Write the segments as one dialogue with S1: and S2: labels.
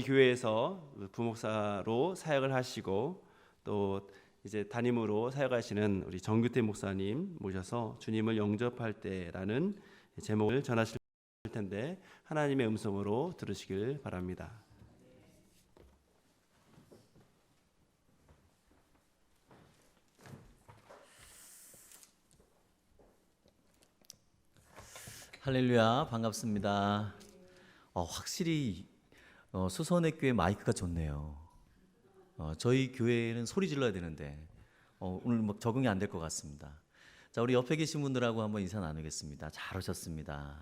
S1: 교회에서 부목사로 사역을 하시고 또 이제 담임으로 사역하시는 우리 정규태 목사님 모셔서 주님을 영접할 때라는 제목을 전하실 텐데 하나님의 음성으로 들으시길 바랍니다.
S2: 할렐루야, 반갑습니다. 확실히 수선의 교회 마이크가 좋네요. 저희 교회는 소리 질러야 되는데 오늘 뭐 적응이 안 될 것 같습니다. 자, 우리 옆에 계신 분들하고 한번 인사 나누겠습니다. 잘 오셨습니다.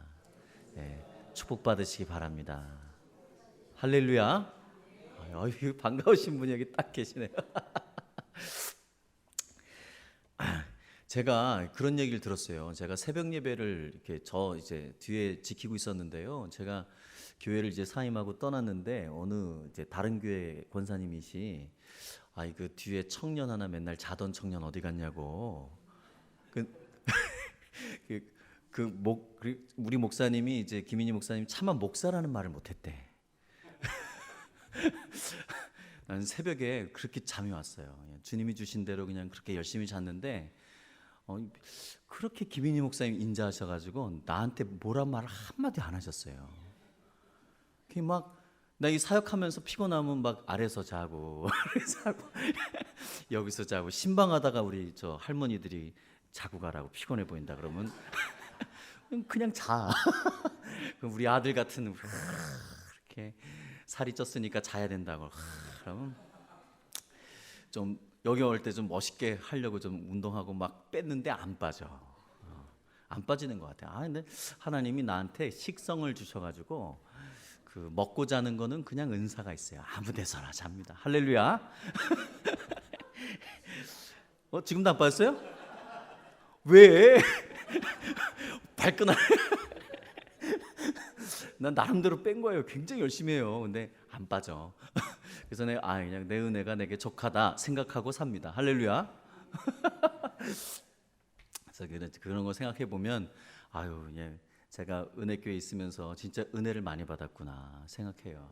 S2: 네, 축복 받으시기 바랍니다. 할렐루야. 반가우신 분이 여기 딱 계시네요. 제가 그런 얘기를 들었어요. 제가 새벽 예배를 이렇게 이제 뒤에 지키고 있었는데요. 제가 교회를 이제 사임하고 떠났는데 어느 이제 다른 교회 권사님이시 그 뒤에 청년 하나 맨날 자던 청년 어디 갔냐고. 우리 목사님이 이제 김인희 목사님 차마 목사라는 말을 못했대. 나는 새벽에 그렇게 잠이 왔어요. 주님이 주신 대로 그냥 그렇게 열심히 잤는데. 그렇게 김인희 목사님 인자하셔가지고 나한테 뭐라 말 한마디 안 하셨어요. 나 이 사역하면서 피곤하면 막 아래서 자고 여기서 자고 신방하다가 우리 저 할머니들이 자고 가라고 피곤해 보인다 그러면 그냥 자. 우리 아들 같은 이렇게 살이 쪘으니까 자야 된다고 그러면 좀 여기 올 때 좀 멋있게 하려고 좀 운동하고 막 뺐는데 안 빠져. 안 빠지는 것 같아요. 근데 하나님이 나한테 식성을 주셔가지고 그 먹고 자는 거는 그냥 은사가 있어요. 아무 데서나 잡니다. 할렐루야. 지금도 안 빠졌어요? 왜? 발끈하네. 난 나름대로 뺀 거예요. 굉장히 열심히 해요. 근데 안 빠져. 그래서 그냥 내 은혜가 내게 족하다 생각하고 삽니다. 할렐루야. 그래서 그런 거 생각해 보면 제가 은혜교회에 있으면서 진짜 은혜를 많이 받았구나 생각해요.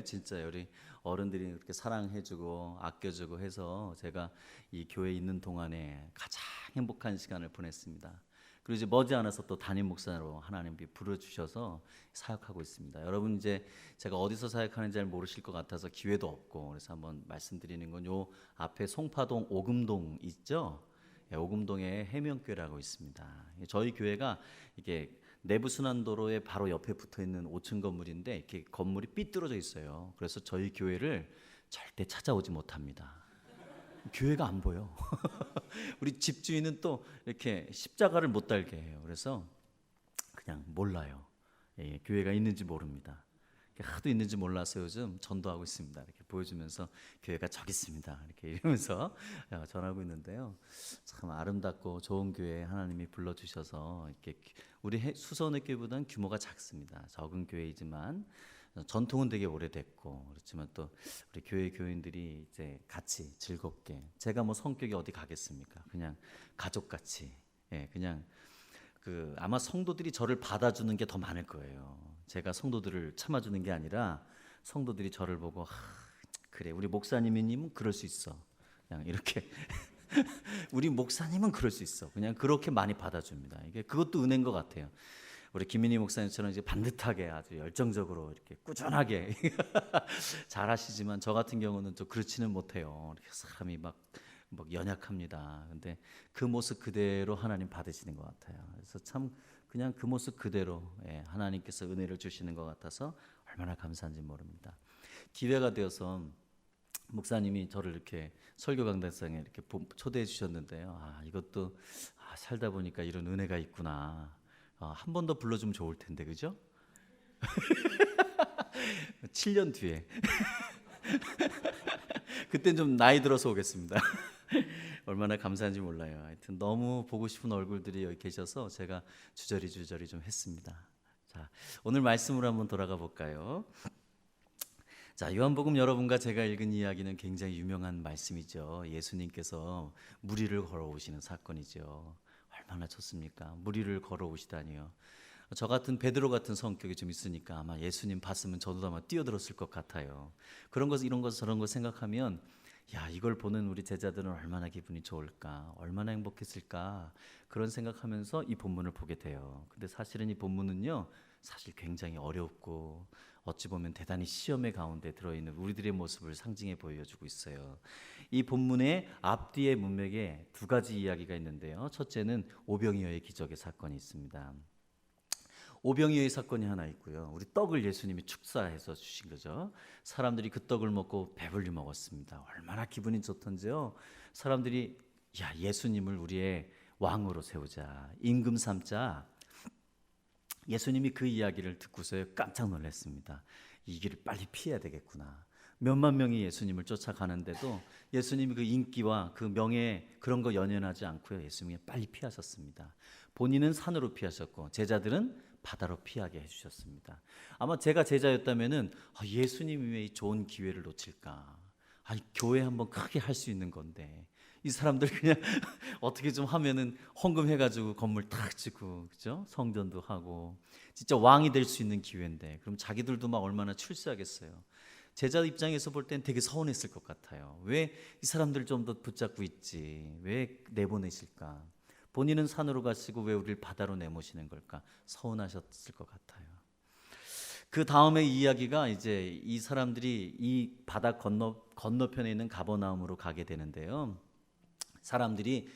S2: 진짜 우리 어른들이 그렇게 사랑해주고 아껴주고 해서 제가 이 교회에 있는 동안에 가장 행복한 시간을 보냈습니다. 그리고 이제 머지않아서 또 담임 목사로 하나님이 부르주셔서 사역하고 있습니다. 여러분 이제 제가 어디서 사역하는지 잘 모르실 것 같아서 기회도 없고 그래서 한번 말씀드리는 건 요 앞에 송파동 오금동 있죠? 오금동에 해명교회라고 있습니다. 저희 교회가 이게 내부순환도로에 바로 옆에 붙어 있는 5층 건물인데 이렇게 건물이 삐뚤어져 있어요. 그래서 저희 교회를 절대 찾아오지 못합니다. 교회가 안 보여. 우리 집주인은 또 이렇게 십자가를 못 달게 해요. 그래서 그냥 몰라요. 교회가 있는지 모릅니다. 하도 있는지 몰라서 요즘 전도하고 있습니다. 이렇게 보여주면서 교회가 저기 있습니다. 이렇게 이러면서 전하고 있는데요. 참 아름답고 좋은 교회에 하나님이 불러주셔서 이렇게 우리 수선의 교회보다는 규모가 작습니다. 적은 교회이지만 전통은 되게 오래됐고 그렇지만 또 우리 교회 교인들이 이제 같이 즐겁게 제가 뭐 성격이 어디 가겠습니까? 그냥 가족같이 그냥 아마 성도들이 저를 받아주는 게 더 많을 거예요. 제가 성도들을 참아주는 게 아니라 성도들이 저를 보고 그래 우리 목사님은 그럴 수 있어 그냥 이렇게 우리 목사님은 그럴 수 있어 그냥 그렇게 많이 받아줍니다. 이게 그것도 은혜인 것 같아요. 우리 김민희 목사님처럼 이제 반듯하게 아주 열정적으로 이렇게 꾸준하게 잘하시지만 저 같은 경우는 좀 그렇지는 못해요. 이렇게 사람이 막 연약합니다. 근데 그 모습 그대로 하나님 받으시는 것 같아요. 그래서 참 그냥 그 모습 그대로 하나님께서 은혜를 주시는 것 같아서 얼마나 감사한지 모릅니다. 기회가 되어서 목사님이 저를 이렇게 설교 강단상에 이렇게 초대해 주셨는데요. 이것도 살다 보니까 이런 은혜가 있구나. 한 번 더 불러주면 좋을 텐데 그죠? 7년 뒤에 그땐 좀 나이 들어서 오겠습니다. 얼마나 감사한지 몰라요. 하여튼 너무 보고 싶은 얼굴들이 여기 계셔서 제가 주저리 좀 했습니다. 자, 오늘 말씀으로 한번 돌아가 볼까요? 자, 요한복음 여러분과 제가 읽은 이야기는 굉장히 유명한 말씀이죠. 예수님께서 무리를 걸어오시는 사건이죠. 얼마나 좋습니까? 무리를 걸어오시다니요. 저 같은 베드로 같은 성격이 좀 있으니까 아마 예수님 봤으면 저도 아마 뛰어들었을 것 같아요. 그런 것 이런 것 저런 것 생각하면 야, 이걸 보는 우리 제자들은 얼마나 기분이 좋을까, 얼마나 행복했을까 그런 생각하면서 이 본문을 보게 돼요. 근데 사실은 이 본문은요, 사실 굉장히 어렵고 어찌 보면 대단히 시험의 가운데 들어있는 우리들의 모습을 상징해 보여주고 있어요. 이 본문의 앞뒤의 문맥에 두 가지 이야기가 있는데요. 첫째는 오병이어의 기적의 사건이 있습니다. 오병이어의 사건이 하나 있고요. 우리 떡을 예수님이 축사해서 주신 거죠. 사람들이 그 떡을 먹고 배불리 먹었습니다. 얼마나 기분이 좋던지요. 사람들이 야, 예수님을 우리의 왕으로 세우자, 임금 삼자. 예수님이 그 이야기를 듣고서 깜짝 놀랐습니다. 이 길을 빨리 피해야 되겠구나. 몇만 명이 예수님을 쫓아가는데도 예수님이 그 인기와 그 명예 그런 거 연연하지 않고요. 예수님이 빨리 피하셨습니다. 본인은 산으로 피하셨고 제자들은 바다로 피하게 해주셨습니다. 아마 제가 제자였다면은 예수님이 왜 이 좋은 기회를 놓칠까? 아니, 교회 한번 크게 할 수 있는 건데 이 사람들 그냥 어떻게 좀 하면은 헌금해가지고 건물 탁 짓고, 그죠? 성전도 하고 진짜 왕이 될 수 있는 기회인데 그럼 자기들도 막 얼마나 출세하겠어요. 제자 입장에서 볼 땐 되게 서운했을 것 같아요. 왜 이 사람들 좀 더 붙잡고 있지? 왜 내보내실까? 본인은 산으로 가시고 왜 우리를 바다로 내모시는 걸까? 서운하셨을 것 같아요. 그 다음에 이야기가 이제 이 사람들이 이 바다 건너편에 있는 가버나움으로 가게 되는데요. 사람들이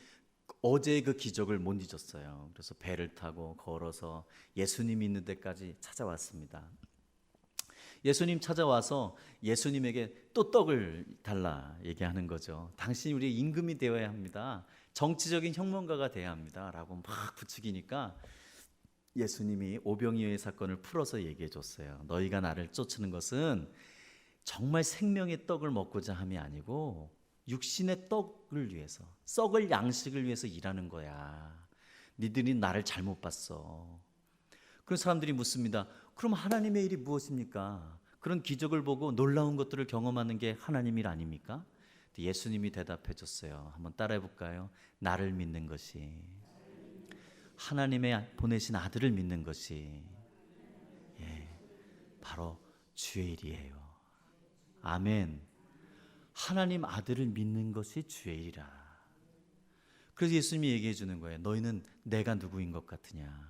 S2: 어제의 그 기적을 못 잊었어요. 그래서 배를 타고 걸어서 예수님이 있는 데까지 찾아왔습니다. 예수님 찾아와서 예수님에게 또 떡을 달라 얘기하는 거죠. 당신이 우리의 임금이 되어야 합니다. 정치적인 혁명가가 돼야 합니다. 라고 막 부추기니까 예수님이 오병이어의 사건을 풀어서 얘기해 줬어요. 너희가 나를 쫓는 것은 정말 생명의 떡을 먹고자 함이 아니고 육신의 떡을 위해서, 썩을 양식을 위해서 일하는 거야. 니들이 나를 잘못 봤어. 그런 사람들이 묻습니다. 그럼 하나님의 일이 무엇입니까? 그런 기적을 보고 놀라운 것들을 경험하는 게 하나님 일 아닙니까? 예수님이 대답해 줬어요. 한번 따라해 볼까요? 나를 믿는 것이, 하나님의 보내신 아들을 믿는 것이 바로 주의 일이에요. 아멘. 하나님 아들을 믿는 것이 주의 일이라. 그래서 예수님이 얘기해 주는 거예요. 너희는 내가 누구인 것 같으냐?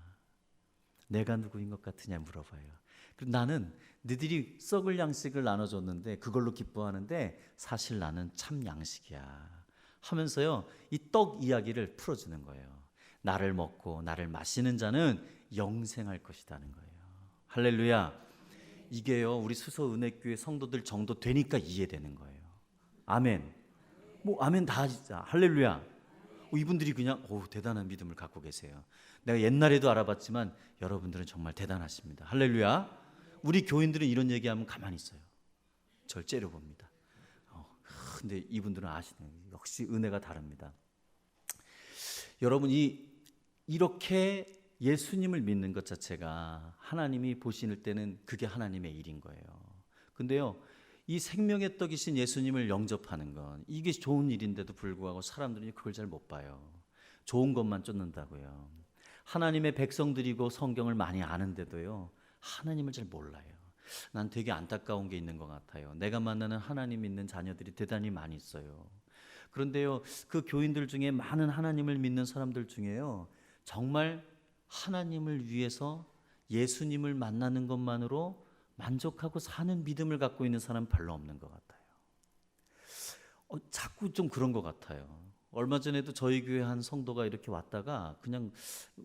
S2: 내가 누구인 것 같으냐 물어봐요. 그리고 나는 너희들이 썩을 양식을 나눠줬는데 그걸로 기뻐하는데 사실 나는 참 양식이야 하면서요, 이 떡 이야기를 풀어주는 거예요. 나를 먹고 나를 마시는 자는 영생할 것이라는 거예요. 할렐루야. 이게요, 우리 수서 은혜교회 성도들 정도 되니까 이해되는 거예요. 아멘. 뭐 아멘 다 진짜 할렐루야. 이분들이 그냥 대단한 믿음을 갖고 계세요. 내가 옛날에도 알아봤지만 여러분들은 정말 대단하십니다. 할렐루야. 우리 교인들은 이런 얘기하면 가만히 있어요. 절 째려봅니다. 근데 이분들은 아시네요. 역시 은혜가 다릅니다. 여러분이 이렇게 예수님을 믿는 것 자체가 하나님이 보실 때는 그게 하나님의 일인 거예요. 근데요, 이 생명의 떡이신 예수님을 영접하는 건 이게 좋은 일인데도 불구하고 사람들이 그걸 잘 못 봐요. 좋은 것만 쫓는다고요. 하나님의 백성들이고 성경을 많이 아는데도요, 하나님을 잘 몰라요. 난 되게 안타까운 게 있는 것 같아요. 내가 만나는 하나님 믿는 자녀들이 대단히 많이 있어요. 그런데요, 그 교인들 중에 많은 하나님을 믿는 사람들 중에요, 정말 하나님을 위해서 예수님을 만나는 것만으로 만족하고 사는 믿음을 갖고 있는 사람 별로 없는 것 같아요. 자꾸 좀 그런 것 같아요. 얼마 전에도 저희 교회 한 성도가 이렇게 왔다가 그냥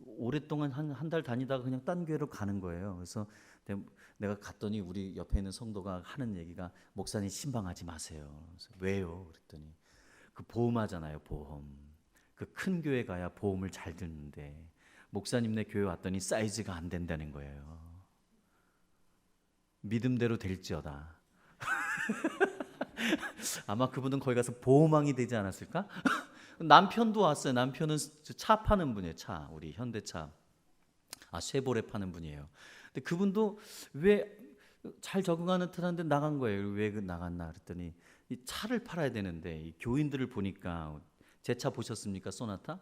S2: 오랫동안 한 달 다니다가 그냥 딴 교회로 가는 거예요. 그래서 내가 갔더니 우리 옆에 있는 성도가 하는 얘기가 목사님 신방하지 마세요. 그래서 왜요? 그랬더니 그 보험하잖아요, 보험. 그 큰 교회 가야 보험을 잘 듣는데 목사님네 교회 왔더니 사이즈가 안 된다는 거예요. 믿음대로 될지어다. 아마 그분은 거기 가서 보호망이 되지 않았을까? 남편도 왔어요. 남편은 차 파는 분이에요. 차, 우리 현대차, 쉐보레 파는 분이에요. 근데 그분도 왜 잘 적응하는 듯한데 나간 거예요. 왜 나갔나 그랬더니 이 차를 팔아야 되는데 이 교인들을 보니까, 제 차 보셨습니까? 소나타?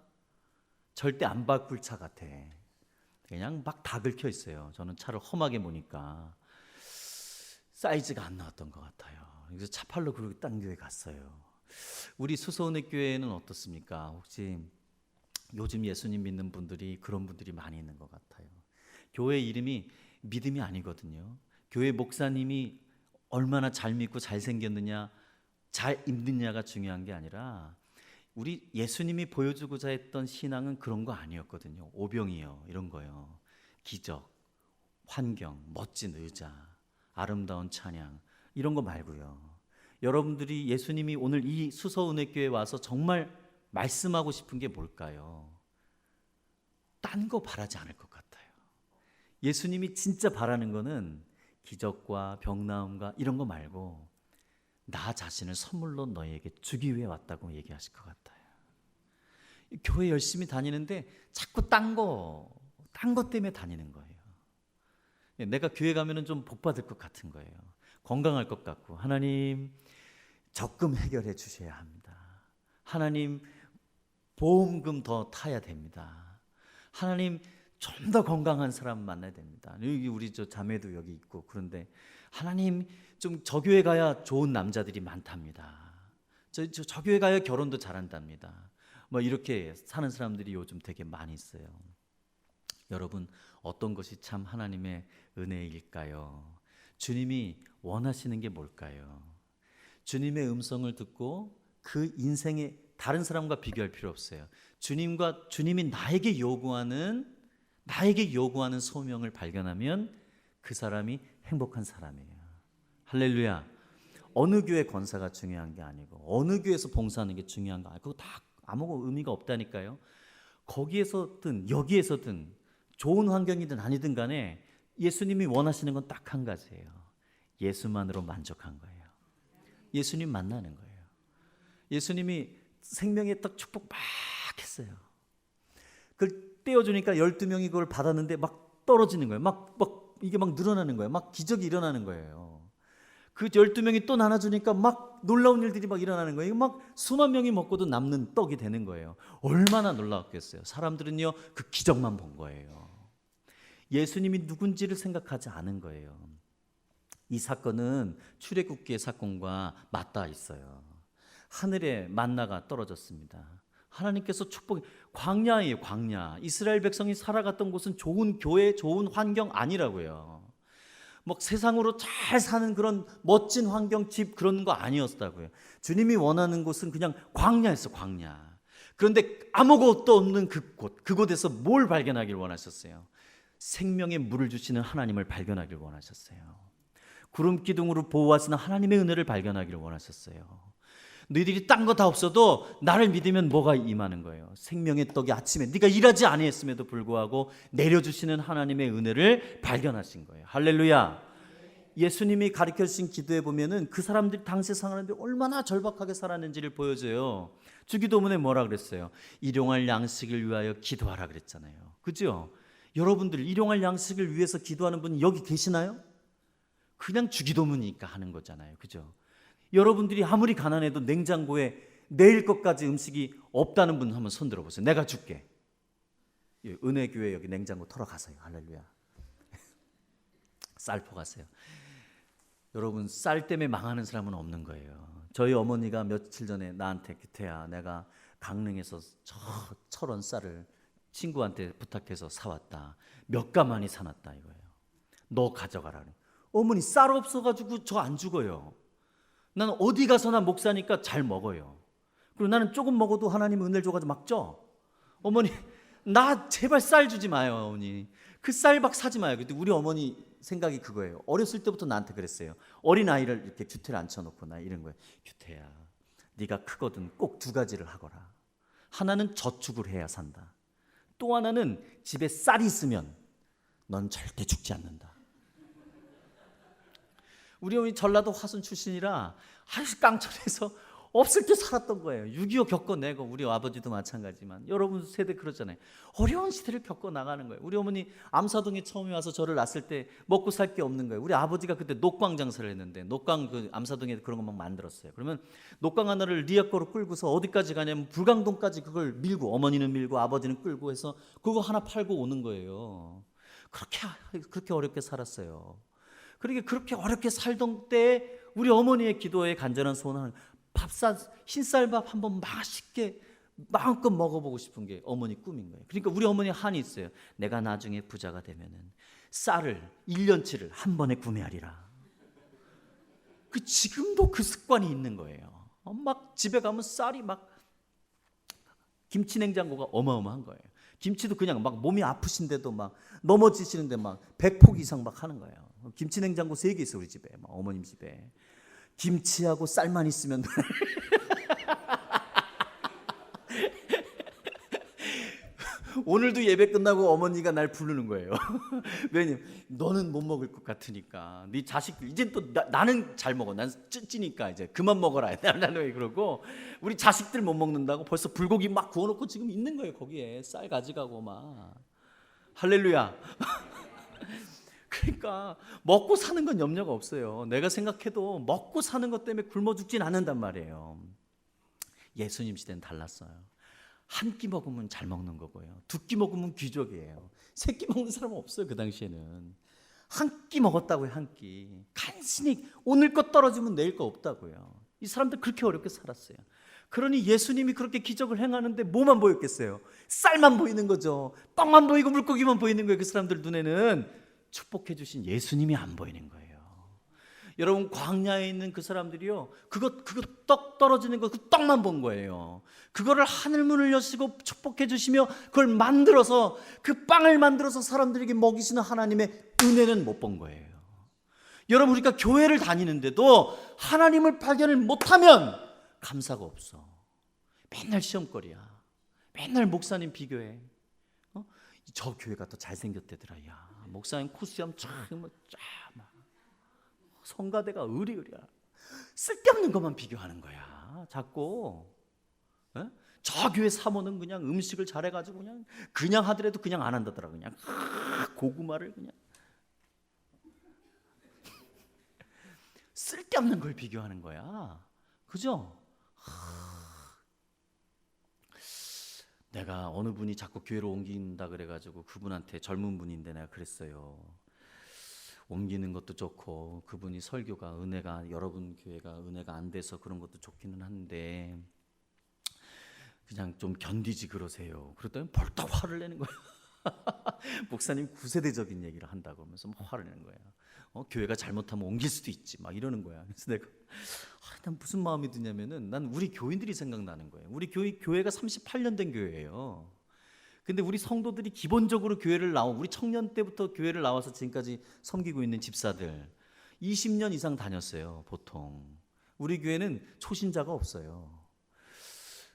S2: 절대 안 바꿀 차 같아. 그냥 막 다 긁혀 있어요. 저는 차를 험하게 보니까 사이즈가 안 나왔던 것 같아요. 그래서 차팔로 그렇게 딴 교회 갔어요. 우리 수서은혜교회는 어떻습니까? 혹시 요즘 예수님 믿는 분들이 그런 분들이 많이 있는 것 같아요. 교회 이름이 믿음이 아니거든요. 교회 목사님이 얼마나 잘 믿고 잘 생겼느냐, 잘 입느냐가 중요한 게 아니라 우리 예수님이 보여주고자 했던 신앙은 그런 거 아니었거든요. 오병이어 이런 거요. 기적, 환경, 멋진 의자, 아름다운 찬양 이런 거 말고요. 여러분들이 예수님이 오늘 이 수서은혜교회에 와서 정말 말씀하고 싶은 게 뭘까요? 딴 거 바라지 않을 것 같아요. 예수님이 진짜 바라는 거는 기적과 병나음과 이런 거 말고 나 자신을 선물로 너희에게 주기 위해 왔다고 얘기하실 것 같아요. 교회 열심히 다니는데 자꾸 딴 거 때문에 다니는 거예요. 내가 교회 가면은 좀 복 받을 것 같은 거예요. 건강할 것 같고, 하나님 적금 해결해 주셔야 합니다. 하나님 보험금 더 타야 됩니다. 하나님 좀 더 건강한 사람 만나야 됩니다. 여기 우리 저 자매도 여기 있고, 그런데 하나님 좀 저 교회 가야 좋은 남자들이 많답니다. 저 교회 가야 결혼도 잘한답니다. 뭐 이렇게 사는 사람들이 요즘 되게 많이 있어요. 여러분, 어떤 것이 참 하나님의 은혜일까요? 주님이 원하시는 게 뭘까요? 주님의 음성을 듣고 그 인생에 다른 사람과 비교할 필요 없어요. 주님이 나에게 요구하는 소명을 발견하면 그 사람이 행복한 사람이에요. 할렐루야. 어느 교회 권사가 중요한 게 아니고 어느 교회에서 봉사하는 게 중요한 거 아니고 그거 다 아무 의미가 없다니까요. 거기에서든 여기에서든 좋은 환경이든 아니든 간에 예수님이 원하시는 건 딱 한 가지예요. 예수만으로 만족한 거예요. 예수님 만나는 거예요. 예수님이 생명의 떡 축복 막 했어요. 그걸 떼어주니까 12명이 그걸 받았는데 막 떨어지는 거예요. 이게 막 늘어나는 거예요. 막 기적이 일어나는 거예요. 그 12명이 또 나눠주니까 막 놀라운 일들이 막 일어나는 거예요. 막 수만 명이 먹고도 남는 떡이 되는 거예요. 얼마나 놀라웠겠어요. 사람들은요 그 기적만 본 거예요. 예수님이 누군지를 생각하지 않은 거예요. 이 사건은 출애굽기의 사건과 맞닿아 있어요. 하늘에 만나가 떨어졌습니다. 하나님께서 광야예요, 광야. 이스라엘 백성이 살아갔던 곳은 좋은 교회, 좋은 환경 아니라고요. 뭐 세상으로 잘 사는 그런 멋진 환경, 집 그런 거 아니었다고요. 주님이 원하는 곳은 그냥 광야였어, 광야. 그런데 아무것도 없는 그곳에서 뭘 발견하길 원하셨어요? 생명의 물을 주시는 하나님을 발견하길 원하셨어요. 구름 기둥으로 보호하시는 하나님의 은혜를 발견하기를 원하셨어요. 너희들이 딴 거 다 없어도 나를 믿으면 뭐가 임하는 거예요? 생명의 떡이 아침에 네가 일하지 아니했음에도 불구하고 내려주시는 하나님의 은혜를 발견하신 거예요. 할렐루야. 예수님이 가르쳐주신 기도에 보면은 그 사람들이 당시에 사람들이 얼마나 절박하게 살았는지를 보여줘요. 주기도문에 뭐라 그랬어요? 일용할 양식을 위하여 기도하라 그랬잖아요. 그죠? 여러분들 일용할 양식을 위해서 기도하는 분이 여기 계시나요? 그냥 주기도문이니까 하는 거잖아요. 그죠? 여러분들이 아무리 가난해도 냉장고에 내일 것까지 음식이 없다는 분 한번 손 들어보세요. 내가 줄게. 은혜교회 여기 냉장고 털어가세요. 할렐루야. 쌀포 가세요. 여러분 쌀 때문에 망하는 사람은 없는 거예요. 저희 어머니가 며칠 전에 나한테 규태야 내가 강릉에서 철원 쌀을 친구한테 부탁해서 사왔다. 몇 가마니 사놨다 이거예요. 너 가져가라. 어머니 쌀 없어가지고 저 안 죽어요. 나는 어디 가서나 목사니까 잘 먹어요. 그리고 나는 조금 먹어도 하나님 은혜를 줘가지고 막 쪄. 어머니 나 제발 쌀 주지 마요. 어머니 그 쌀밥 사지 마요. 근데 우리 어머니 생각이 그거예요. 어렸을 때부터 나한테 그랬어요. 어린아이를 이렇게 규태를 앉혀놓고 나 이런 거예요. 규태야 네가 크거든 꼭 두 가지를 하거라. 하나는 저축을 해야 산다. 또 하나는 집에 쌀이 있으면 넌 절대 죽지 않는다. 우리 어머니 전라도 화순 출신이라 아주 깡철해서 없을 때 살았던 거예요. 6.25 겪어내고 우리 아버지도 마찬가지지만 여러분 세대 그렇잖아요. 어려운 시대를 겪어 나가는 거예요. 우리 어머니 암사동에 처음에 와서 저를 낳았을 때 먹고 살 게 없는 거예요. 우리 아버지가 그때 녹광 장사를 했는데 녹광 그 암사동에 그런 거 막 만들었어요. 그러면 녹광 하나를 리아 거로 끌고서 어디까지 가냐면 불광동까지 그걸 밀고 어머니는 밀고 아버지는 끌고 해서 그거 하나 팔고 오는 거예요. 그렇게 어렵게 살았어요. 그렇게 어렵게 살던 때 우리 어머니의 기도에 간절한 소원은 흰쌀밥 한번 맛있게 마음껏 먹어보고 싶은 게 어머니 꿈인 거예요. 그러니까 우리 어머니 한이 있어요. 내가 나중에 부자가 되면은 쌀을 1년치를 한 번에 구매하리라. 지금도 그 습관이 있는 거예요. 막 집에 가면 쌀이 막 김치 냉장고가 어마어마한 거예요. 김치도 그냥 막 몸이 아프신데도 막 넘어지시는데 막 100포기 이상 막 하는 거예요. 김치 냉장고 3개 있어 우리 집에, 막 어머님 집에. 김치하고 쌀만 있으면 오늘도 예배 끝나고 어머니가 날 부르는 거예요. 왜냐면 너는 못 먹을 것 같으니까 네 자식들 이제 또 나는 잘 먹어. 난 찌니까 이제 그만 먹어라. 나는 왜 그러고 우리 자식들 못 먹는다고 벌써 불고기 막 구워놓고 지금 있는 거예요. 거기에 쌀 가져가고 막 할렐루야. 그러니까 먹고 사는 건 염려가 없어요. 내가 생각해도 먹고 사는 것 때문에 굶어 죽진 않는단 말이에요. 예수님 시대는 달랐어요. 한 끼 먹으면 잘 먹는 거고요. 2끼 먹으면 귀족이에요. 3끼 먹는 사람은 없어요. 그 당시에는 한 끼 먹었다고요. 한 끼. 간신히 오늘 것 떨어지면 내일 거 없다고요. 이 사람들 그렇게 어렵게 살았어요. 그러니 예수님이 그렇게 기적을 행하는데 뭐만 보였겠어요? 쌀만 보이는 거죠. 떡만 보이고 물고기만 보이는 거예요. 그 사람들 눈에는 축복해 주신 예수님이 안 보이는 거예요. 여러분 광야에 있는 그 사람들이요, 그거 떡 떨어지는 거 그 떡만 본 거예요. 그거를 하늘 문을 여시고 축복해 주시며 그걸 만들어서 그 빵을 만들어서 사람들에게 먹이시는 하나님의 은혜는 못 본 거예요. 여러분 우리가 교회를 다니는데도 하나님을 발견을 못하면 감사가 없어. 맨날 시험거리야. 맨날 목사님 비교해. 저 교회가 더 잘생겼대더라. 야, 목사님 코수염 쫙 성가대가 으리으리야. 쓸데없는 것만 비교하는 거야. 자꾸. 저 교회 사모는 그냥 음식을 잘해가지고 그냥 하더라도 그냥 안 한다더라. 그냥 고구마를 그냥 쓸데없는 걸 비교하는 거야. 그죠? 내가 어느 분이 자꾸 교회로 옮긴다 그래가지고 그분한테 젊은 분인데 내가 그랬어요. 옮기는 것도 좋고 그분이 설교가 은혜가 여러분 교회가 은혜가 안 돼서 그런 것도 좋기는 한데 그냥 좀 견디지 그러세요. 그랬더니 벌떡 화를 내는 거예요. 목사님 구세대적인 얘기를 한다고 하면서 막 화를 내는 거예요. 교회가 잘못하면 옮길 수도 있지 막 이러는 거야. 그래서 내가 난 무슨 마음이 드냐면은 난 우리 교인들이 생각나는 거예요. 우리 교회가 38년 된 교회예요. 근데 우리 성도들이 기본적으로 교회를 우리 청년 때부터 교회를 나와서 지금까지 섬기고 있는 집사들 20년 이상 다녔어요. 보통 우리 교회는 초신자가 없어요.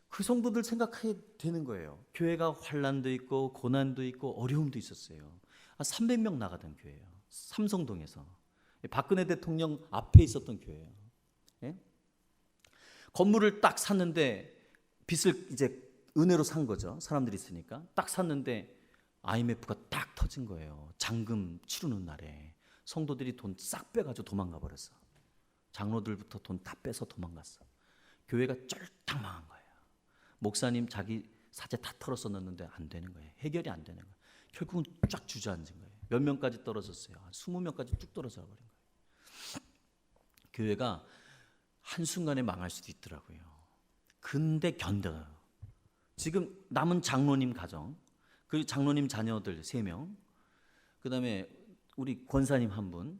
S2: 그 성도들 생각하게 되는 거예요. 교회가 환난도 있고 고난도 있고 어려움도 있었어요. 한 300명 나가던 교회예요. 삼성동에서 박근혜 대통령 앞에 있었던 교회예요. 예? 건물을 딱 샀는데 빚을 이제 은혜로 산 거죠. 사람들이 있으니까 딱 샀는데 IMF가 딱 터진 거예요. 잔금 치르는 날에 성도들이 돈 싹 빼가지고 도망가 버렸어. 장로들부터 돈 다 빼서 도망갔어. 교회가 쫄딱 망한 거예요. 목사님 자기 사재 다 털어서 넣는데 안 되는 거예요. 해결이 안 되는 거예요. 결국은 쫙 주저앉은 거예요. 몇 명까지 떨어졌어요. 한 20명까지 쭉 떨어져 버린 거예요. 교회가 한순간에 망할 수도 있더라고요. 근데 견뎌요. 지금 남은 장로님 가정, 그 장로님 자녀들 3명, 그 다음에 우리 권사님 1분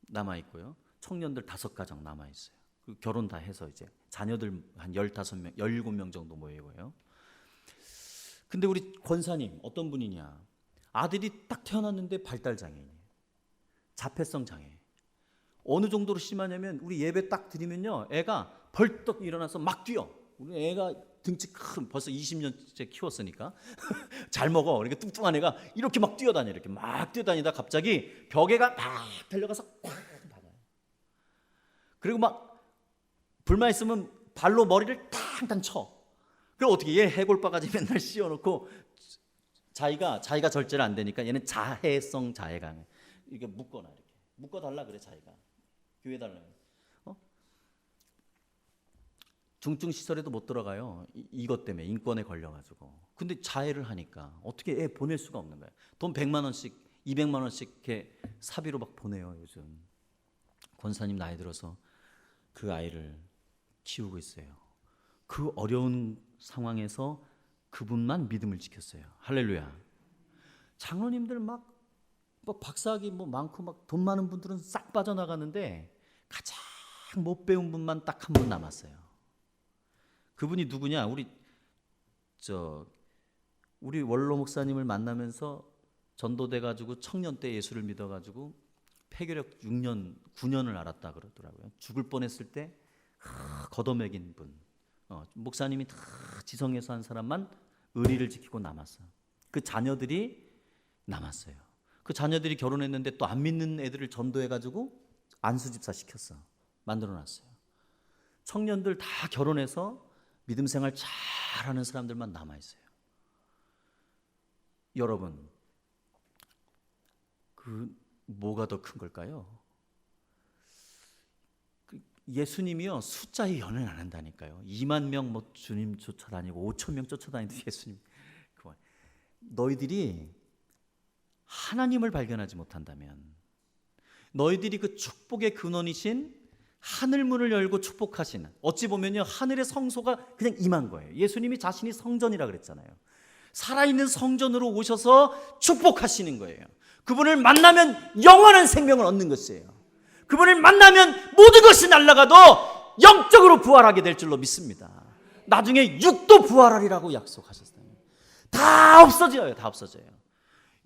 S2: 남아있고요. 청년들 5가정 남아있어요. 결혼 다 해서 이제 자녀들 한 15명, 17명 정도 모이고요. 근데 우리 권사님 어떤 분이냐? 아들이 딱 태어났는데 발달장애인이에요. 자폐성 장애. 어느 정도로 심하냐면 우리 예배 딱 드리면요, 애가 벌떡 일어나서 막 뛰어. 우리 애가 등치 큰 벌써 20년째 키웠으니까 잘 먹어. 그러니까 뚱뚱한 애가 이렇게 막 뛰어다녀. 이렇게 막 뛰어다니다 갑자기 벽에가 막 달려가서 콱 박아요. 그리고 막 불만 있으면 발로 머리를 탕탕 쳐. 그럼 어떻게 얘 해골바가지 맨날 씌워놓고 자기가 절제를 안 되니까 얘는 자해성 자해가 이렇게 묶어놔. 이렇게 묶어달라 그래. 자기가 교회 달라. 중증 시설에도 못 들어가요. 이것 때문에 인권에 걸려가지고. 근데 자해를 하니까 어떻게 애 보낼 수가 없는 거야. 돈 100만 원씩 200만 원씩 이렇게 사비로 막 보내요. 요즘 권사님 나이 들어서 그 아이를 키우고 있어요. 그 어려운 상황에서 그분만 믿음을 지켰어요. 할렐루야. 장로님들 막 박사학위 많고 막 돈 많은 분들은 싹 빠져나가는데 가장 못 배운 분만 딱 한 분 남았어요. 그분이 누구냐? 우리 원로 목사님을 만나면서 전도돼 가지고 청년 때 예수를 믿어 가지고 폐결핵 6년 9년을 앓았다 그러더라고요. 죽을 뻔했을 때 걷어먹인 분. 목사님이 다 지성에서 한 사람만 의리를 지키고 남았어요. 그 자녀들이 남았어요. 그 자녀들이 결혼했는데 또 안 믿는 애들을 전도해 가지고 안수집사 시켰어. 만들어 놨어요. 청년들 다 결혼해서 믿음 생활 잘하는 사람들만 남아 있어요. 여러분, 뭐가 더 큰 걸까요? 예수님이요 숫자에 연연 안 한다니까요. 2만 명 주님 쫓아다니고 5천 명 쫓아다니는 예수님. 너희들이 하나님을 발견하지 못한다면, 너희들이 그 축복의 근원이신 하늘 문을 열고 축복하시는, 어찌 보면요 하늘의 성소가 그냥 임한 거예요. 예수님이 자신이 성전이라 그랬잖아요. 살아있는 성전으로 오셔서 축복하시는 거예요. 그분을 만나면 영원한 생명을 얻는 것이에요. 그분을 만나면 모든 것이 날아가도 영적으로 부활하게 될 줄로 믿습니다. 나중에 육도 부활하리라고 약속하셨어요. 다 없어져요. 다 없어져요.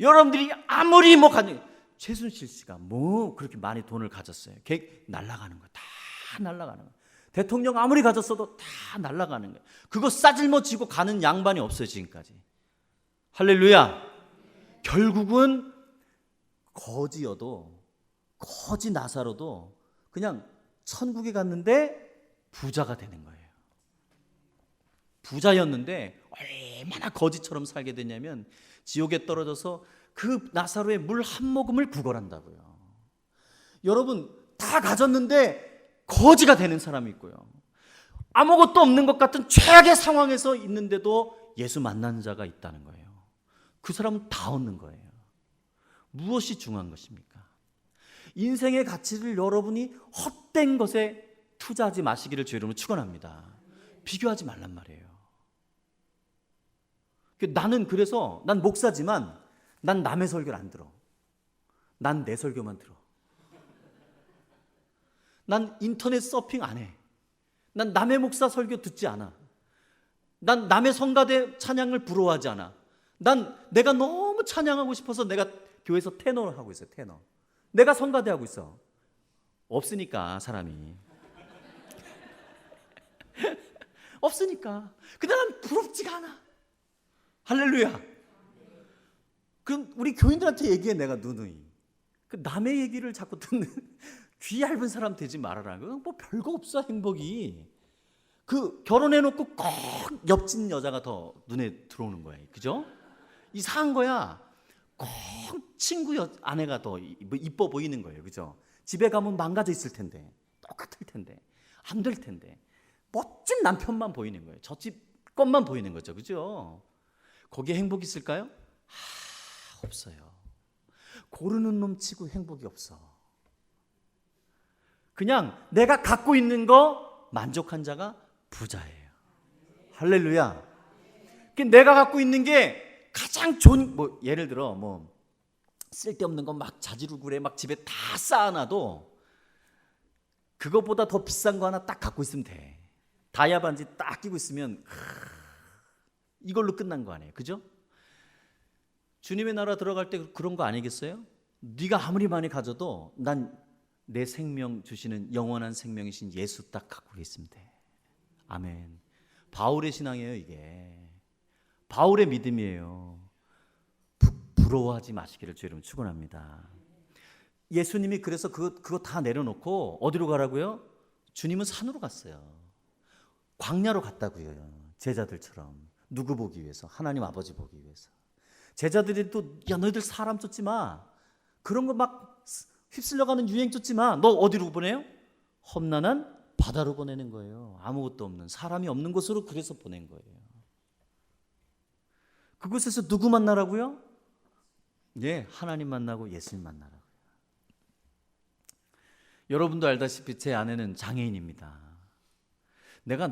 S2: 여러분들이 아무리 최순실 씨가 그렇게 많이 돈을 가졌어요. 날아가는 거예요. 다 날아가는 거예요. 대통령 아무리 가졌어도 다 날아가는 거예요. 그거 싸질머지고 가는 양반이 없어요. 지금까지. 할렐루야. 결국은 거지 나사로도 그냥 천국에 갔는데 부자가 되는 거예요. 부자였는데 얼마나 거지처럼 살게 되냐면 지옥에 떨어져서 그 나사로의 물 한 모금을 구걸한다고요. 여러분 다 가졌는데 거지가 되는 사람이 있고요. 아무것도 없는 것 같은 최악의 상황에서 있는데도 예수 만나는 자가 있다는 거예요. 그 사람은 다 얻는 거예요. 무엇이 중요한 것입니까? 인생의 가치를 여러분이 헛된 것에 투자하지 마시기를 주의 이름으로 축원합니다. 비교하지 말란 말이에요. 난 목사지만 난 남의 설교를 안 들어. 난 내 설교만 들어. 난 인터넷 서핑 안 해. 난 남의 목사 설교 듣지 않아. 난 남의 성가대 찬양을 부러워하지 않아. 난 내가 너무 찬양하고 싶어서 내가 교회에서 테너를 하고 있어요. 테너. 내가 성가대 하고 있어. 없으니까 사람이. 없으니까. 근데 난 부럽지가 않아. 할렐루야. 그럼 우리 교인들한테 얘기해. 내가 누누이. 남의 얘기를 자꾸 듣는 귀 얇은 사람 되지 말아라. 뭐 별거 없어 행복이. 결혼해놓고 꼭 옆집 여자가 더 눈에 들어오는 거야. 그죠? 이상한 거야. 꼭 친구 아내가 더 이뻐 보이는 거예요. 그죠? 집에 가면 망가져 있을 텐데, 똑같을 텐데, 안 될 텐데, 멋진 남편만 보이는 거예요. 저 집 것만 보이는 거죠. 그죠? 거기에 행복이 있을까요? 없어요. 고르는 놈 치고 행복이 없어. 그냥 내가 갖고 있는 거 만족한 자가 부자예요. 할렐루야. 내가 갖고 있는 게 가장 좋은, 예를 들어 쓸데없는 거 막 자지르구레 막 집에 다 쌓아놔도 그것보다 더 비싼 거 하나 딱 갖고 있으면 돼. 다이아 반지 딱 끼고 있으면 이걸로 끝난 거 아니에요. 그죠? 주님의 나라 들어갈 때 그런 거 아니겠어요? 네가 아무리 많이 가져도 난 내 생명 주시는 영원한 생명이신 예수 딱 갖고 있으면 돼. 아멘. 바울의 신앙이에요. 이게 바울의 믿음이에요. 부러워하지 마시기를 주의 이름으로 축원합니다. 예수님이 그래서 그거 다 내려놓고 어디로 가라고요? 주님은 산으로 갔어요. 광야로 갔다고요. 제자들처럼. 누구 보기 위해서? 하나님 아버지 보기 위해서. 제자들이 또 야 너희들 사람 쫓지 마. 그런 거 막 휩쓸려가는 유행 쫓지 마. 너 어디로 보내요? 험난한 바다로 보내는 거예요. 아무것도 없는 사람이 없는 곳으로 그래서 보낸 거예요. 그곳에서 누구 만나라고요? 예, 하나님 만나고 예수님 만나라고요. 여러분도 알다시피 제 아내는 장애인입니다. 내가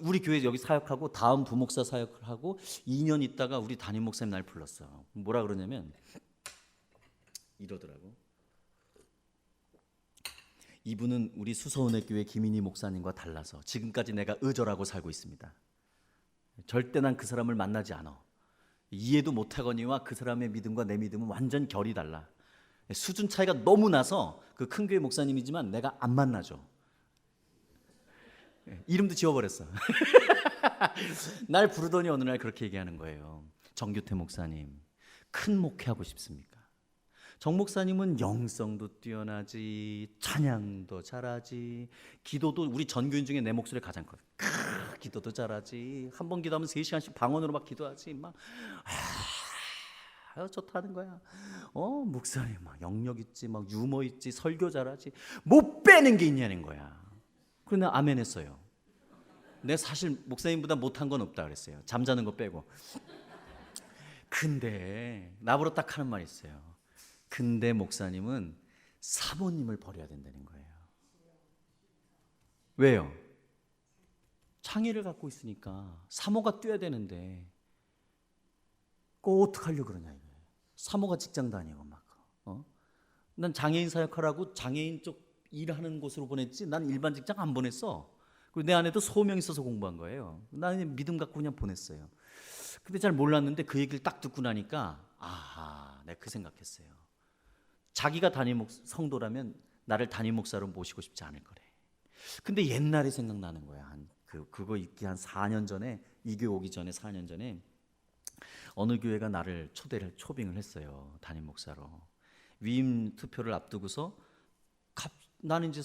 S2: 우리 교회 여기 사역하고 다음 부목사 사역을 하고 2년 있다가 우리 담임 목사님 날 불렀어. 뭐라 그러냐면 이러더라고. 이분은 우리 수서은혜교회 김인희 목사님과 달라서 지금까지 내가 의절하고 살고 있습니다. 절대 난 그 사람을 만나지 않아. 이해도 못하거니와 그 사람의 믿음과 내 믿음은 완전 결이 달라. 수준 차이가 너무 나서 그 큰 교회 목사님이지만 내가 안 만나죠. 이름도 지워버렸어. 날 부르더니 어느 날 그렇게 얘기하는 거예요. 정규태 목사님, 큰 목회하고 싶습니까? 정 목사님은 영성도 뛰어나지, 찬양도 잘하지, 기도도 우리 전교인 중에 내 목소리 가장 커. 기도도 잘하지. 한 번 기도하면 3시간씩 방언으로 막 기도하지. 막 좋다는 거야. 목사님 막 영역 있지, 막 유머 있지, 설교 잘하지. 못 빼는 게 있냐는 거야. 그래서 내가 아멘 했어요. 내가 사실 목사님보다 못한 건 없다 그랬어요. 잠자는 거 빼고. 근데 나보러 딱 하는 말이 있어요. 근데 목사님은 사모님을 버려야 된다는 거예요. 왜요? 창의를 갖고 있으니까 사모가 뛰어야 되는데 꼭 어떡하려고 그러냐 이거예요. 사모가 직장 다니고 막. 난 장애인 사역하라고 장애인 쪽 일하는 곳으로 보냈지 난 일반 직장 안 보냈어. 그리고 내 안에도 소명 있어서 공부한 거예요. 나는 믿음 갖고 그냥 보냈어요. 근데 잘 몰랐는데 그 얘기를 딱 듣고 나니까 아하, 내가 그 생각했어요. 자기가 담임 성도라면 나를 담임 목사로 모시고 싶지 않을 거래. 근데 옛날이 생각나는 거야. 그거 있기 한 4년 전에, 이 교회 오기 전에 4년 전에 어느 교회가 나를 초빙을 했어요. 담임 목사로. 위임 투표를 앞두고서 나는 이제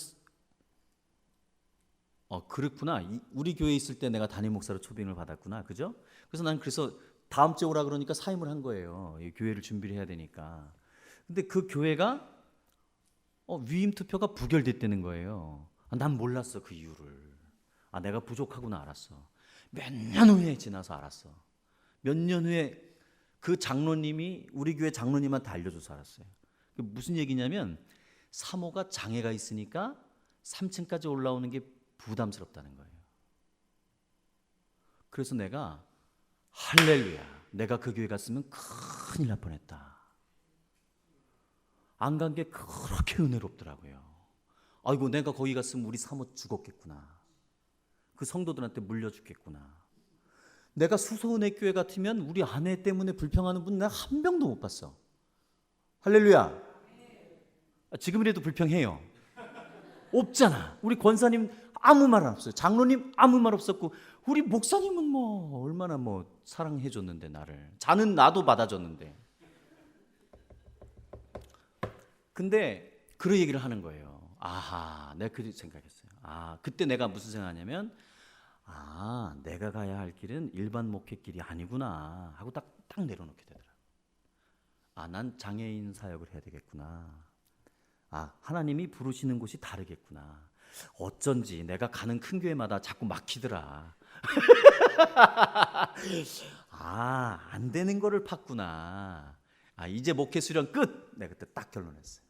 S2: 그렇구나. 우리 교회에 있을 때 내가 담임 목사로 초빙을 받았구나. 그죠? 그래서 난 다음 주에 오라 그러니까 사임을 한 거예요. 이 교회를 준비를 해야 되니까. 근데 그 교회가 위임 투표가 부결됐다는 거예요. 난 몰랐어 그 이유를. 내가 부족하구나 알았어. 몇 년 후에 지나서 알았어. 몇 년 후에 그 장로님이 우리 교회 장로님한테 알려줘서 알았어요. 무슨 얘기냐면 사모가 장애가 있으니까 3층까지 올라오는 게 부담스럽다는 거예요. 그래서 내가 할렐루야, 내가 그 교회 갔으면 큰일 날 뻔했다. 안 간 게 그렇게 은혜롭더라고요. 아이고 내가 거기 갔으면 우리 사모 죽었겠구나. 그 성도들한테 물려 죽겠구나. 내가 수서은혜 교회 같으면 우리 아내 때문에 불평하는 분 내가 한 명도 못 봤어. 할렐루야. 지금이라도 불평해요. 없잖아. 우리 권사님 아무 말 없어요. 장로님 아무 말 없었고 우리 목사님은 뭐 얼마나 뭐 사랑해 줬는데 나를. 자는 나도 받아줬는데. 근데 그런 얘기를 하는 거예요. 아하, 내가 그 생각했어요. 그때 내가 무슨 생각하냐면 내가 가야 할 길은 일반 목회길이 아니구나 하고 딱 내려놓게 되더라고요. 난 장애인 사역을 해야 되겠구나. 하나님이 부르시는 곳이 다르겠구나. 어쩐지 내가 가는 큰 교회마다 자꾸 막히더라. 안 되는 거를 팠구나. 이제 목회 수련 끝. 내가 그때 딱 결론했어요.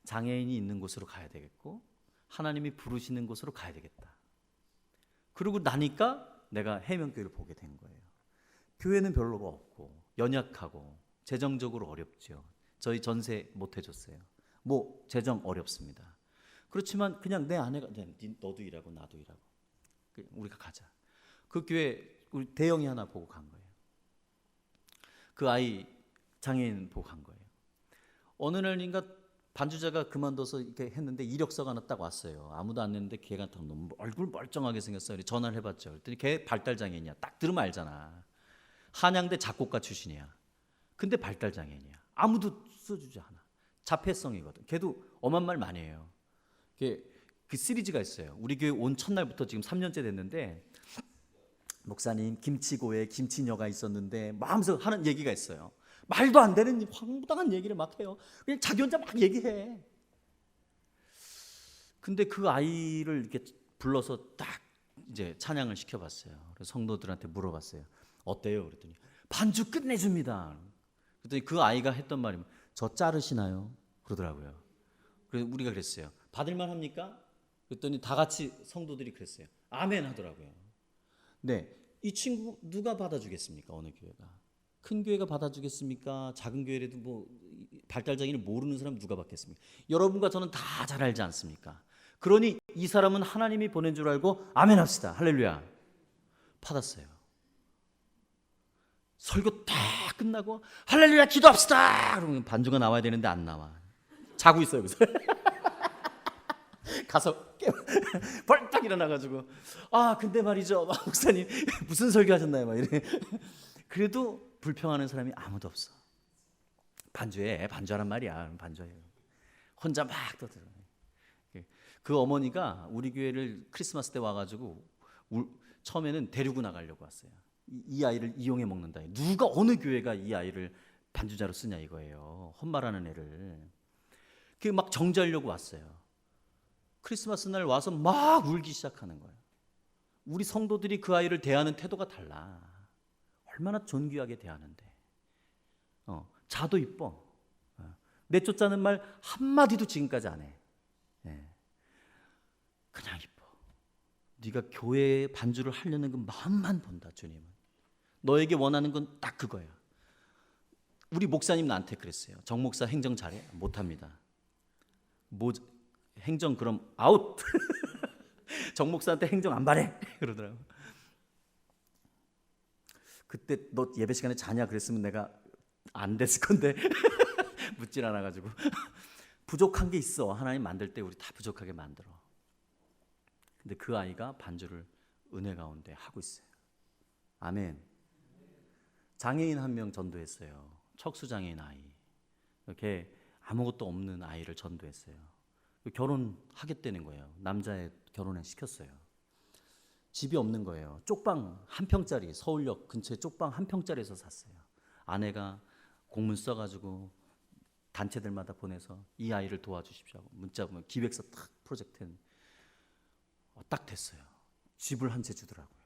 S2: 장애인이 있는 곳으로 가야 되겠고 하나님이 부르시는 곳으로 가야 되겠다. 그러고 나니까 내가 해명교회를 보게 된 거예요. 교회는 별로가 없고 연약하고 재정적으로 어렵죠. 저희 전세 못 해줬어요. 뭐 재정 어렵습니다. 그렇지만 그냥 내 아내가 너도 일하고 나도 일하고 우리가 가자. 그 교회 우리 대영이 하나 보고 간 거예요. 그 아이 장애인 보고 간 거예요. 어느 날인가 반주자가 그만둬서 이렇게 했는데 이력서가 하나 딱 왔어요. 아무도 안 냈는데 걔가 너무 얼굴 멀쩡하게 생겼어요. 전화를 해봤죠. 그랬더니 걔 발달장애인이야. 딱 들으면 알잖아. 한양대 작곡가 출신이야. 근데 발달장애인이야. 아무도 써주지 않아. 자폐성이거든. 걔도 엄한 말 많이 해요. 그 시리즈가 있어요. 우리 교회 온 첫날부터 지금 3년째 됐는데 목사님 김치고에 김치녀가 있었는데 마음속 하는 얘기가 있어요. 말도 안 되는 황당한 얘기를 막 해요. 그냥 자기 혼자 막 얘기해. 근데 그 아이를 이렇게 불러서 딱 이제 찬양을 시켜봤어요. 그래서 성도들한테 물어봤어요. 어때요? 그랬더니 반주 끝내줍니다. 그랬더니 그 아이가 했던 말이 저 자르시나요? 그러더라고요. 그래서 우리가 그랬어요. 받을만 합니까? 그랬더니 다 같이 성도들이 그랬어요. 아멘 하더라고요. 네, 이 친구 누가 받아주겠습니까? 어느 교회가? 큰 교회가 받아주겠습니까? 작은 교회라도 뭐 발달장애를 모르는 사람 누가 받겠습니까? 여러분과 저는 다 잘 알지 않습니까? 그러니 이 사람은 하나님이 보낸 줄 알고 아멘 합시다. 할렐루야. 받았어요. 설교 다 끝나고 할렐루야 기도합시다. 그러면 반주가 나와야 되는데 안 나와. 자고 있어요. 그래서 가서 벌떡 일어나가지고 근데 말이죠 목사님 무슨 설교하셨나요? 막 이래. 그래도 불평하는 사람이 아무도 없어. 반주하란 말이야. 반주해요. 혼자 막 떠들어. 그 어머니가 우리 교회를 크리스마스 때 와가지고 처음에는 데리고 나가려고 왔어요. 이 아이를 이용해 먹는다. 누가 어느 교회가 이 아이를 반주자로 쓰냐 이거예요. 헛말하는 애를. 그 막 정지하려고 왔어요. 크리스마스 날 와서 막 울기 시작하는 거예요. 우리 성도들이 그 아이를 대하는 태도가 달라. 얼마나 존귀하게 대하는데. 자도 이뻐. 내쫓자는 말 한마디도 지금까지 안 해. 그냥 이뻐. 네가 교회에 반주를 하려는 그 마음만 본다. 주님은 너에게 원하는 건 딱 그거야. 우리 목사님 나한테 그랬어요. 정 목사 행정 잘해? 못합니다. 행정 그럼 아웃. 정 목사한테 행정 안 바래 그러더라고. 그때 너 예배 시간에 자냐 그랬으면 내가 안 됐을 건데 묻질 않아가지고. 부족한 게 있어. 하나님 만들 때 우리 다 부족하게 만들어. 근데 그 아이가 반주를 은혜 가운데 하고 있어요. 아멘. 장애인 한 명 전도했어요. 척수장애인 아이. 이렇게 아무것도 없는 아이를 전도했어요. 결혼하겠다는 거예요. 남자애 결혼을 시켰어요. 집이 없는 거예요. 쪽방 한 평짜리, 서울역 근처에 쪽방 한 평짜리에서 샀어요. 아내가 공문 써가지고 단체들마다 보내서 이 아이를 도와주십시오 하고 문자 보면 기획서 딱 프로젝트 딱 됐어요. 집을 한 채 주더라고요.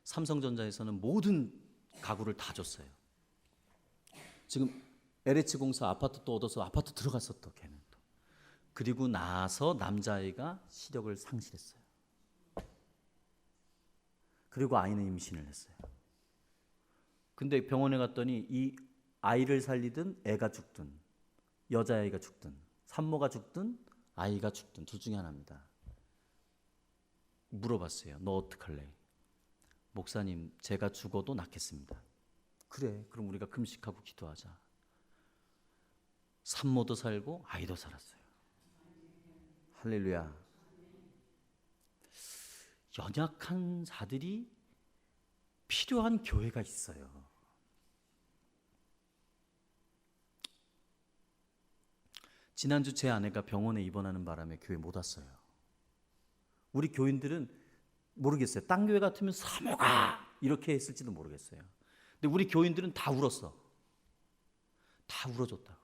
S2: 삼성전자에서는 모든 가구를 다 줬어요. 지금 LH 공사 아파트 또 얻어서 아파트 들어갔어 또 걔는 또. 그리고 나서 남자아이가 시력을 상실했어요. 그리고 아이는 임신을 했어요. 근데 병원에 갔더니 이 아이를 살리든 애가 죽든 여자아이가 죽든 산모가 죽든 아이가 죽든 둘 중에 하나입니다. 물어봤어요. 너 어떡할래? 목사님 제가 죽어도 낫겠습니다. 그래 그럼 우리가 금식하고 기도하자. 산모도 살고 아이도 살았어요. 할렐루야. 연약한 자들이 필요한 교회가 있어요. 지난주 제 아내가 병원에 입원하는 바람에 교회 못 왔어요. 우리 교인들은 모르겠어요. 딴 교회 같으면 사모가 이렇게 했을지도 모르겠어요. 근데 우리 교인들은 다 울었어. 다 울어줬다고.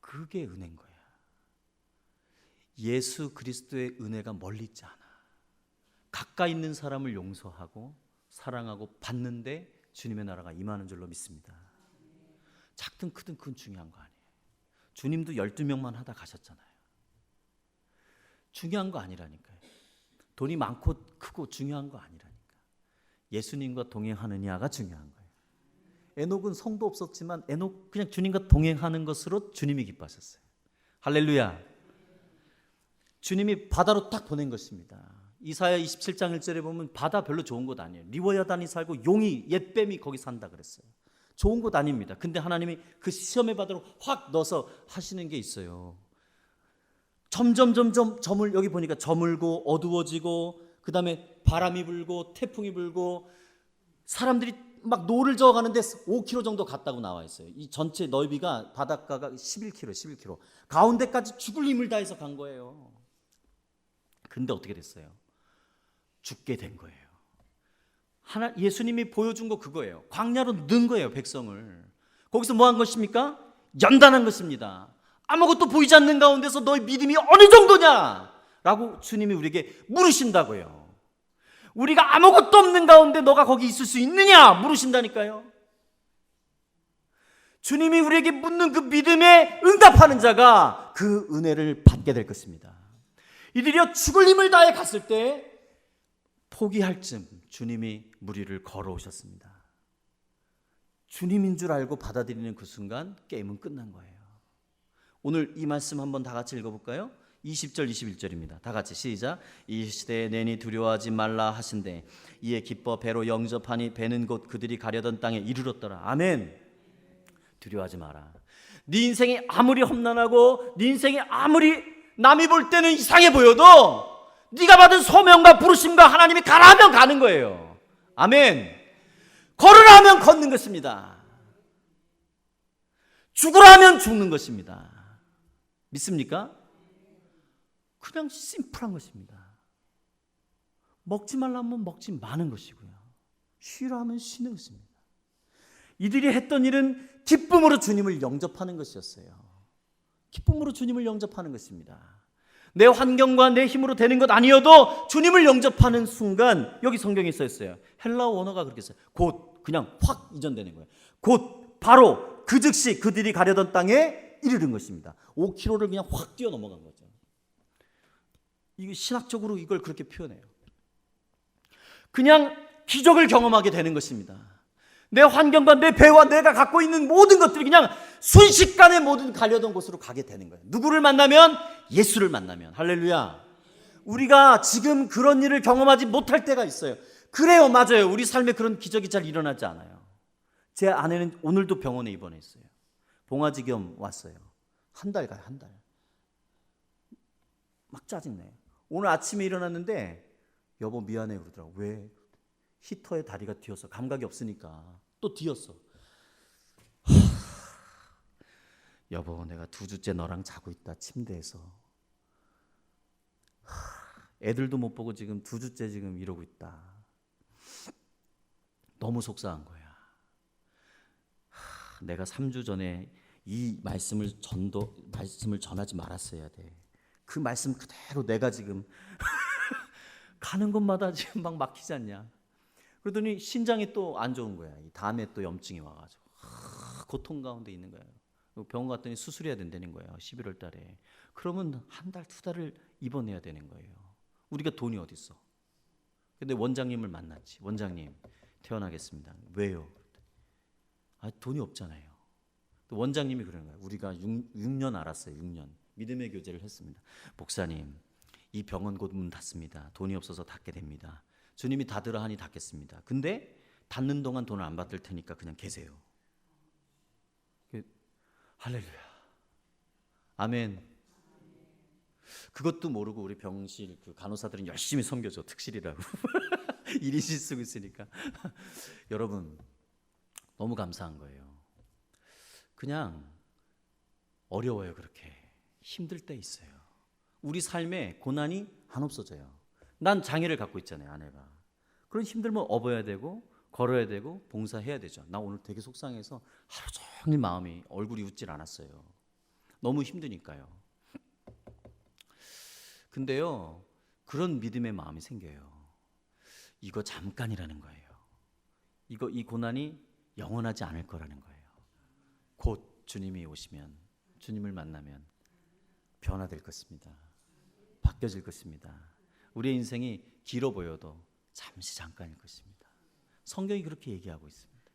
S2: 그게 은혜인 거야. 예수 그리스도의 은혜가 멀리 있지 않아. 가까이 있는 사람을 용서하고 사랑하고 받는데 주님의 나라가 임하는 줄로 믿습니다. 작든 크든 그건 중요한 거 아니에요. 주님도 12명만 하다 가셨잖아요. 중요한 거 아니라니까요. 돈이 많고 크고 중요한 거 아니라니까. 예수님과 동행하느냐가 중요한 거예요. 에녹은 성도 없었지만 에녹 그냥 주님과 동행하는 것으로 주님이 기뻐하셨어요. 할렐루야. 주님이 바다로 딱 보낸 것입니다. 이사야 27장 1절에 보면 바다 별로 좋은 곳 아니에요. 리워야단이 살고 용이 옛뱀이 거기 산다 그랬어요. 좋은 곳 아닙니다. 근데 하나님이 그 시험의 바다로 확 넣어서 하시는 게 있어요. 점점 저물 여기 보니까 저물고 어두워지고 그다음에 바람이 불고 태풍이 불고 사람들이 막 노를 저어가는데 5km 정도 갔다고 나와 있어요. 이 전체 넓이가 바닷가가 11km. 가운데까지 죽을 힘을 다해서 간 거예요. 근데 어떻게 됐어요? 죽게 된 거예요. 예수님이 보여준 거 그거예요. 광야로 넣은 거예요, 백성을. 거기서 뭐 한 것입니까? 연단한 것입니다. 아무것도 보이지 않는 가운데서 너의 믿음이 어느 정도냐? 라고 주님이 우리에게 물으신다고요. 우리가 아무것도 없는 가운데 너가 거기 있을 수 있느냐? 물으신다니까요. 주님이 우리에게 묻는 그 믿음에 응답하는 자가 그 은혜를 받게 될 것입니다. 이들이여 죽을 힘을 다해 갔을 때 포기할 쯤 주님이 무리를 걸어오셨습니다. 주님인 줄 알고 받아들이는 그 순간 게임은 끝난 거예요. 오늘 이 말씀 한번 다 같이 읽어볼까요? 20절 21절입니다. 다 같이 시작. 이 시대에 내니 두려워하지 말라 하신대 이에 기뻐 배로 영접하니 배는 곧 그들이 가려던 땅에 이르렀더라. 아멘. 두려워하지 마라. 네 인생이 아무리 험난하고 네 인생이 아무리 남이 볼 때는 이상해 보여도 네가 받은 소명과 부르심과 하나님이 가라 하면 가는 거예요. 아멘. 걸으라 하면 걷는 것입니다. 죽으라 하면 죽는 것입니다. 믿습니까? 그냥 심플한 것입니다. 먹지 말라 하면 먹지 마는 것이고요. 쉬라 하면 쉬는 것입니다. 이들이 했던 일은 기쁨으로 주님을 영접하는 것이었어요. 기쁨으로 주님을 영접하는 것입니다. 내 환경과 내 힘으로 되는 것 아니어도 주님을 영접하는 순간, 여기 성경에 써 있어요. 헬라어 원어가 그렇게 써요. 곧 그냥 확 이전되는 거예요. 곧 바로 그 즉시 그들이 가려던 땅에 이르는 것입니다. 5km를 그냥 확 뛰어 넘어간 거죠. 이게 신학적으로 이걸 그렇게 표현해요. 그냥 기적을 경험하게 되는 것입니다. 내 환경과 내 배와 내가 갖고 있는 모든 것들이 그냥 순식간에 모든 가려던 곳으로 가게 되는 거예요. 누구를 만나면? 예수를 만나면. 할렐루야. 우리가 지금 그런 일을 경험하지 못할 때가 있어요. 그래요, 맞아요. 우리 삶에 그런 기적이 잘 일어나지 않아요. 제 아내는 오늘도 병원에 입원했어요. 봉화지겸 왔어요. 한 달 가요, 한 달. 막 짜증내요. 오늘 아침에 일어났는데 여보 미안해 그러더라고. 왜? 히터에 다리가 뒤었어. 감각이 없으니까 또 뒤었어. 여보 내가 2주째 너랑 자고 있다 침대에서. 애들도 못 보고 지금 2주째 지금 이러고 있다. 너무 속상한 거야. 내가 3주 전에 이 말씀을 전하지 말았어야 돼. 그 말씀 그대로 내가 지금 가는 곳마다 지금 막 막히지 않냐. 그러더니 신장이 또 안 좋은 거야. 다음에 또 염증이 와가지고 고통 가운데 있는 거야. 병원 갔더니 수술해야 된다는 거예요. 11월 달에. 그러면 한 달, 2달을 입원해야 되는 거예요. 우리가 돈이 어디 있어? 근데 원장님을 만났지. 원장님 퇴원하겠습니다. 왜요? 돈이 없잖아요. 또 원장님이 그러는 거예요. 우리가 6년 알았어요. 6년. 믿음의 교제를 했습니다. 목사님, 이 병원 곧 문 닫습니다. 돈이 없어서 닫게 됩니다. 주님이 닫으라 하니 닫겠습니다. 근데 닫는 동안 돈을 안 받을 테니까 그냥 계세요. 할렐루야. 아멘. 그것도 모르고 우리 병실 그 간호사들은 열심히 섬겨줘. 특실이라고. 1인실 쓰고 있으니까. 여러분 너무 감사한 거예요. 그냥 어려워요. 그렇게 힘들 때 있어요. 우리 삶에 고난이 안 없어져요. 난 장애를 갖고 있잖아요. 아내가. 그런 힘들면 업어야 되고 걸어야 되고 봉사해야 되죠. 나 오늘 되게 속상해서 하루 종일 마음이 얼굴이 웃질 않았어요. 너무 힘드니까요. 근데요 그런 믿음의 마음이 생겨요. 이거 잠깐이라는 거예요. 이 고난이 영원하지 않을 거라는 거예요. 곧 주님이 오시면, 주님을 만나면 변화될 것입니다. 바뀌어질 것입니다. 우리의 인생이 길어 보여도 잠시 잠깐일 것입니다. 성경이 그렇게 얘기하고 있습니다.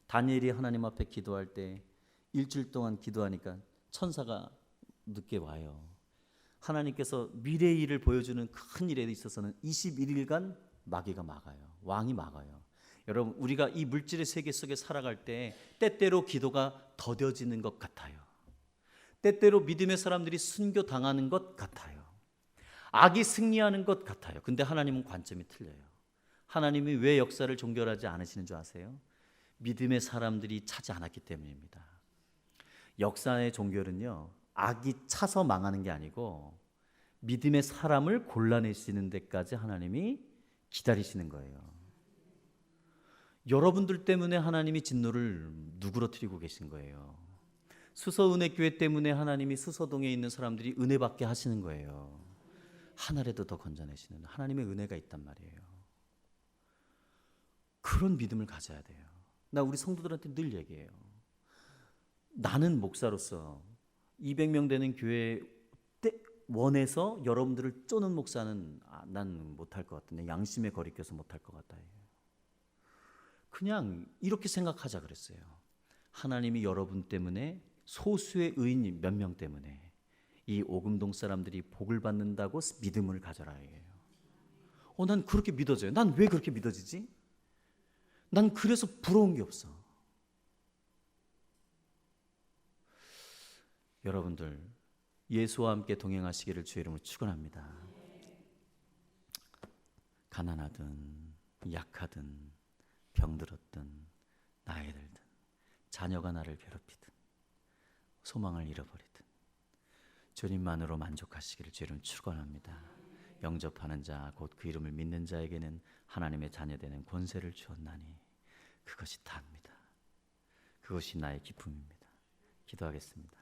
S2: 다니엘이 하나님 앞에 기도할 때 일주일 동안 기도하니까 천사가 늦게 와요. 하나님께서 미래의 일을 보여주는 큰 일에 있어서는 21일간 마귀가 막아요. 왕이 막아요. 여러분 우리가 이 물질의 세계 속에 살아갈 때 때때로 기도가 더뎌지는 것 같아요. 때때로 믿음의 사람들이 순교당하는 것 같아요. 악이 승리하는 것 같아요. 근데 하나님은 관점이 틀려요. 하나님이 왜 역사를 종결하지 않으시는 줄 아세요? 믿음의 사람들이 차지 않았기 때문입니다. 역사의 종교는요, 악이 차서 망하는 게 아니고 믿음의 사람을 골라내시는 데까지 하나님이 기다리시는 거예요. 여러분들 때문에 하나님이 진노를 누그러뜨리고 계신 거예요. 수서은혜교회 때문에 하나님이 수서동에 있는 사람들이 은혜 받게 하시는 거예요. 하늘에도 더 건져내시는 하나님의 은혜가 있단 말이에요. 그런 믿음을 가져야 돼요. 나 우리 성도들한테 늘 얘기해요. 나는 목사로서 200명 되는 교회 원해서 여러분들을 쪼는 목사는 난 못할 것 같은데, 양심에 거리껴서 못할 것 같다. 그냥 이렇게 생각하자 그랬어요. 하나님이 여러분 때문에, 소수의 의인 몇 명 때문에 이 오금동 사람들이 복을 받는다고 믿음을 가져라. 난 그렇게 믿어져요. 난 왜 그렇게 믿어지지? 난 그래서 부러운 게 없어. 여러분들 예수와 함께 동행하시기를 주의 이름으로 축원합니다. 가난하든 약하든 병들었든 나이 들든 자녀가 나를 괴롭히든 소망을 잃어버리든 주님만으로 만족하시기를 주의 이름으로 축원합니다. 영접하는 자 곧 그 이름을 믿는 자에게는 하나님의 자녀되는 권세를 주었나니 그것이 다입니다. 그것이 나의 기쁨입니다. 기도하겠습니다.